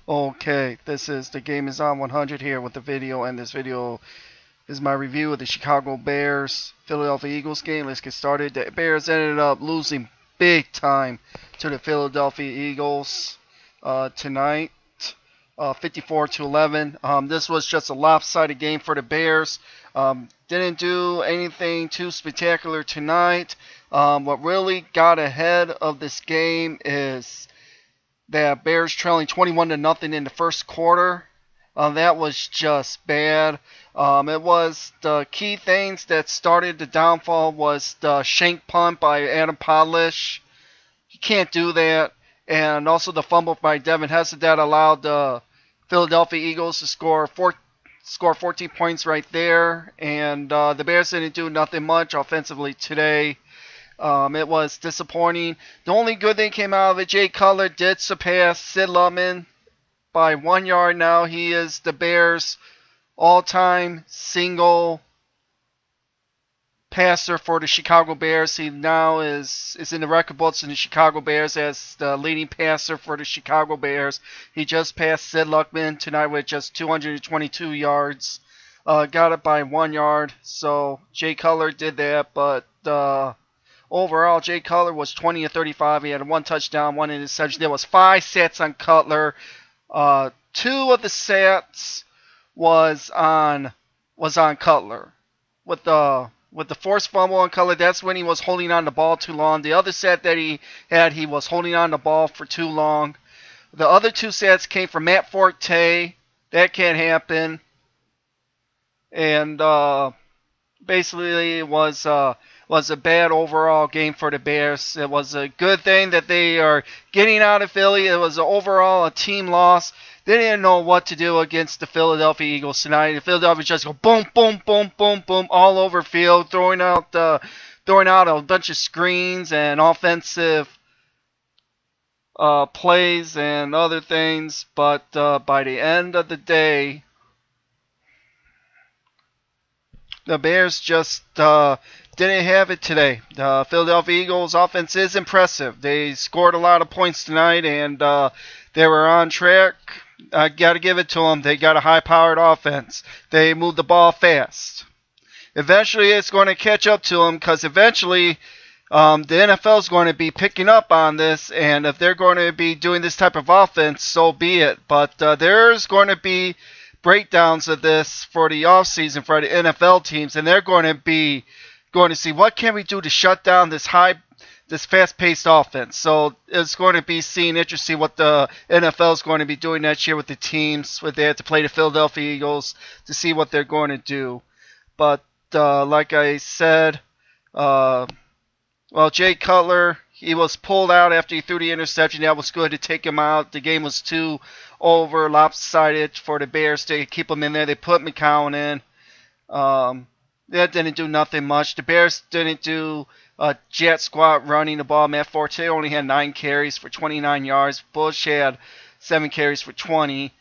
Okay, this is the Game is on 100 here with the video, and this video is my review of the Chicago Bears Philadelphia Eagles game. Let's get started. The Bears ended up losing big time to the Philadelphia Eagles tonight, 54-11. This was just a lopsided game for the Bears. Didn't do anything too spectacular tonight. What really got ahead of this game is the Bears trailing 21-0 in the first quarter. That was just bad. It was the key things that started the downfall was the shank punt by Adam Podlish. You can't do that. And also the fumble by Devin Hester that allowed the Philadelphia Eagles to score 14 points right there. And the Bears didn't do nothing much offensively today. It was disappointing. The only good thing came out of it, Jay Cutler did surpass Sid Luckman by 1 yard now. He is the Bears' all-time single passer for the Chicago Bears. He now is in the record books in the Chicago Bears as the leading passer for the Chicago Bears. He just passed Sid Luckman tonight with just 222 yards. Got it by 1 yard. So Jay Cutler did that, but overall, Jay Cutler was 20 of 35. He had one touchdown, one interception. There was 5 sacks on Cutler. 2 of the sacks was on Cutler. With the forced fumble on Cutler, that's when he was holding on the ball too long. The other sack that he had, he was holding on the ball for too long. The other 2 sacks came from Matt Forte. That can't happen. And basically, it was a bad overall game for the Bears. It was a good thing that they are getting out of Philly. It was overall a team loss. They didn't know what to do against the Philadelphia Eagles tonight. The Philadelphia just go boom, boom, boom, boom, boom all over field, throwing out a bunch of screens and offensive plays and other things. But by the end of the day, the Bears just didn't have it today. The Philadelphia Eagles offense is impressive. They scored a lot of points tonight, and they were on track. I got to give it to them. They got a high-powered offense. They moved the ball fast. Eventually, it's going to catch up to them because eventually the NFL is going to be picking up on this, and if they're going to be doing this type of offense, so be it. But there's going to be breakdowns of this for the offseason for the NFL teams, and they're going to see what can we do to shut down this fast-paced offense. So it's going to be interesting what the NFL is going to be doing next year with the teams with they have to play the Philadelphia Eagles to see what they're going to do. But like I said, Jay Cutler, he was pulled out after he threw the interception. That was good to take him out. The game was too lopsided for the Bears to keep him in there. They put McCown in. That didn't do nothing much. The Bears didn't do a jet squat running the ball. Matt Forte only had 9 carries for 29 yards. Bush had 7 carries for 20.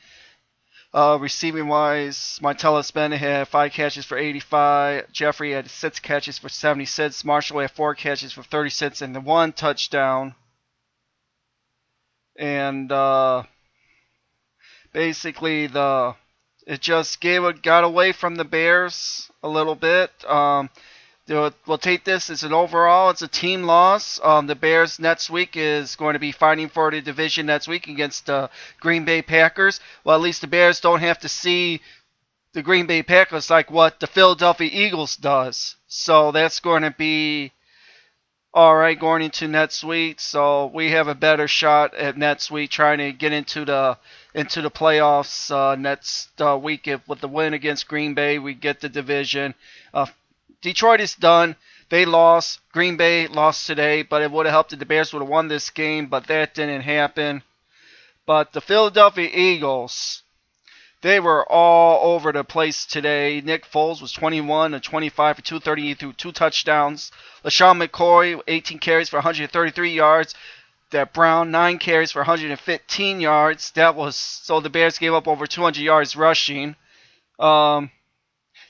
Receiving-wise, Martellus Bennett had 5 catches for 85. Jeffrey had 6 catches for 76. Marshall had 4 catches for 36 and 1 touchdown. And basically, it just got away from the Bears a little bit. We'll take this as an overall. It's a team loss. The Bears next week is going to be fighting for the division next week against the Green Bay Packers. Well, at least the Bears don't have to see the Green Bay Packers like what the Philadelphia Eagles does. So that's going to be all right going into next week. So we have a better shot at next week trying to get into the playoffs next week. With the win against Green Bay, we get the division. Detroit is done. They lost. Green Bay lost today, but it would have helped if the Bears would have won this game, but that didn't happen. But the Philadelphia Eagles, they were all over the place today. Nick Foles was 21 of 25 for 230. He threw 2 touchdowns. LaShawn McCoy, 18 carries for 133 yards. That Brown, 9 carries for 115 yards. So the Bears gave up over 200 yards rushing.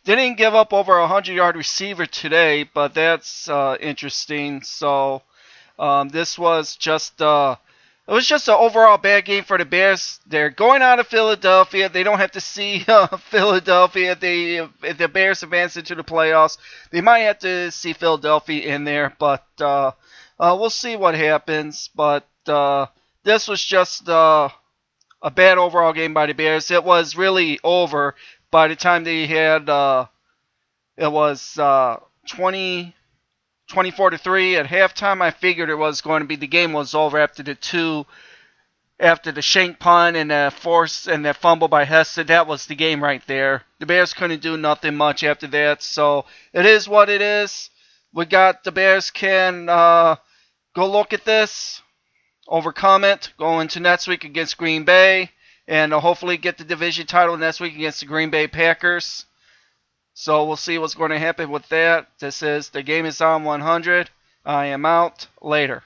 Didn't give up over a 100-yard receiver today, but that's interesting. So this was just It was just an overall bad game for the Bears. They're going out of Philadelphia. They don't have to see Philadelphia if the Bears advance into the playoffs. They might have to see Philadelphia in there, but we'll see what happens. But this was just a bad overall game by the Bears. It was really over by the time they had it was 24-3 at halftime. I figured it was going to be the game was over after the shank punt and the force and that fumble by Heston. That was the game right there. The Bears couldn't do nothing much after that, so it is what it is. We got the Bears can go look at this, overcome it, go into next week against Green Bay, and hopefully get the division title next week against the Green Bay Packers. So we'll see what's going to happen with that. This is The Game Is On 100. I am out. Later.